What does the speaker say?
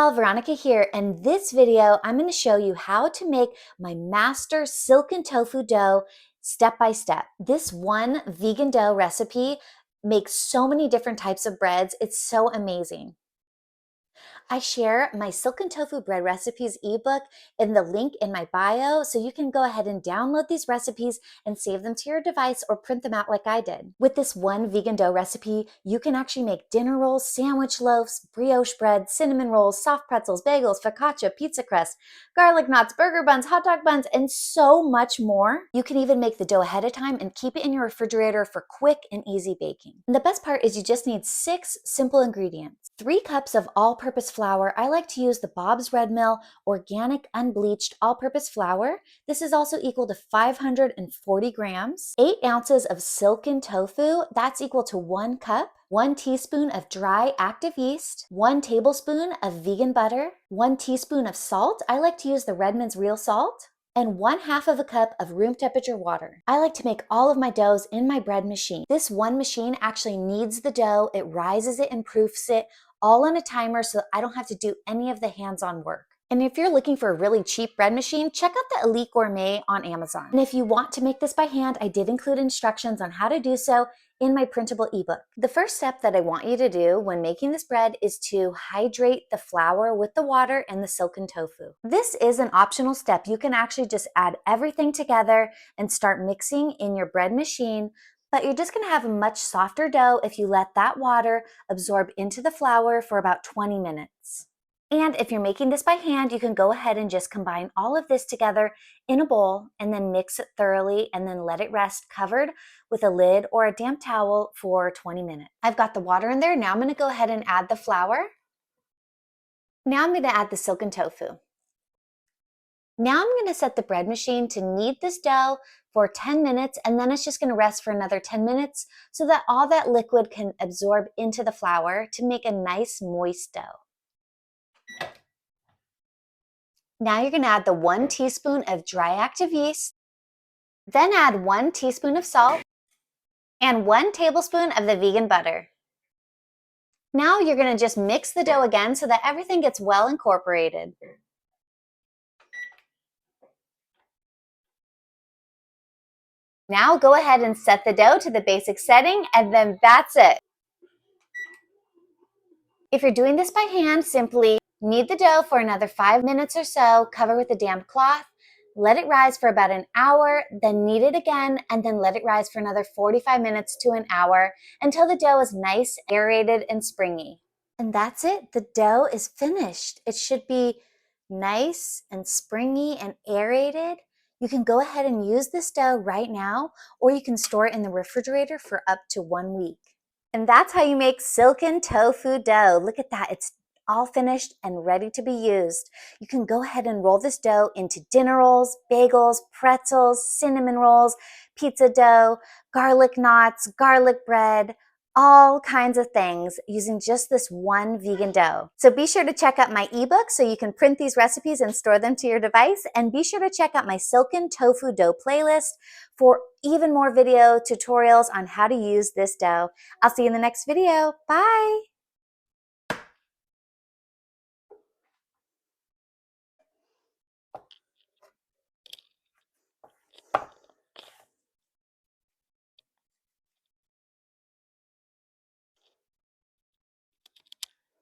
y'all, Veronica here. In this video, I'm going to show you how to make my master silken tofu dough step by step. This one vegan dough recipe makes so many different types of breads. It's so amazing. I share my silken tofu bread recipes ebook in the link in my bio, so you can go ahead and download these recipes and save them to your device or print them out like I did. With this one vegan dough recipe, you can actually make dinner rolls, sandwich loaves, brioche bread, cinnamon rolls, soft pretzels, bagels, focaccia, pizza crust, garlic knots, burger buns, hot dog buns, and so much more. You can even make the dough ahead of time and keep it in your refrigerator for quick and easy baking. And the best part is you just need 6 simple ingredients. 3 cups of all-purpose flour. I like to use the Bob's Red Mill organic unbleached all-purpose flour. This is also equal to 540 grams. 8 ounces of silken tofu. That's equal to 1 cup. 1 teaspoon of dry active yeast. 1 tablespoon of vegan butter. 1 teaspoon of salt. I like to use the Redmond's real salt. And 1/2 of a cup of room temperature water. I like to make all of my doughs in my bread machine. This one machine actually kneads the dough, it rises it and proofs it, all on a timer so I don't have to do any of the hands-on work. And if you're looking for a really cheap bread machine, check out the Elite Gourmet on Amazon. And if you want to make this by hand, I did include instructions on how to do so in my printable ebook. The first step that I want you to do when making this bread is to hydrate the flour with the water and the silken tofu. This is an optional step. You can actually just add everything together and start mixing in your bread machine, but you're just gonna have a much softer dough if you let that water absorb into the flour for about 20 minutes. And if you're making this by hand, you can go ahead and just combine all of this together in a bowl and then mix it thoroughly and then let it rest covered with a lid or a damp towel for 20 minutes. I've got the water in there. Now I'm going to go ahead and add the flour. Now I'm going to add the silken tofu. Now I'm going to set the bread machine to knead this dough for 10 minutes, and then it's just going to rest for another 10 minutes so that all that liquid can absorb into the flour to make a nice moist dough. Now you're going to add the 1 teaspoon of dry active yeast, then add 1 teaspoon of salt and 1 tablespoon of the vegan butter. Now you're going to just mix the dough again so that everything gets well incorporated. Now go ahead and set the dough to the basic setting, and then that's it. If you're doing this by hand, simply knead the dough for another 5 minutes or so, cover with a damp cloth, let it rise for about an hour, then knead it again, and then let it rise for another 45 minutes to an hour until the dough is nice, aerated, and springy. And that's it. The dough is finished. It should be nice and springy and aerated. You can go ahead and use this dough right now, or you can store it in the refrigerator for up to 1 week. And that's how you make silken tofu dough. Look at that. It's all finished and ready to be used. You can go ahead and roll this dough into dinner rolls, bagels, pretzels, cinnamon rolls, pizza dough, garlic knots, garlic bread, all kinds of things using just this one vegan dough. So be sure to check out my ebook so you can print these recipes and store them to your device. And be sure to check out my silken tofu dough playlist for even more video tutorials on how to use this dough. I'll see you in the next video. Bye.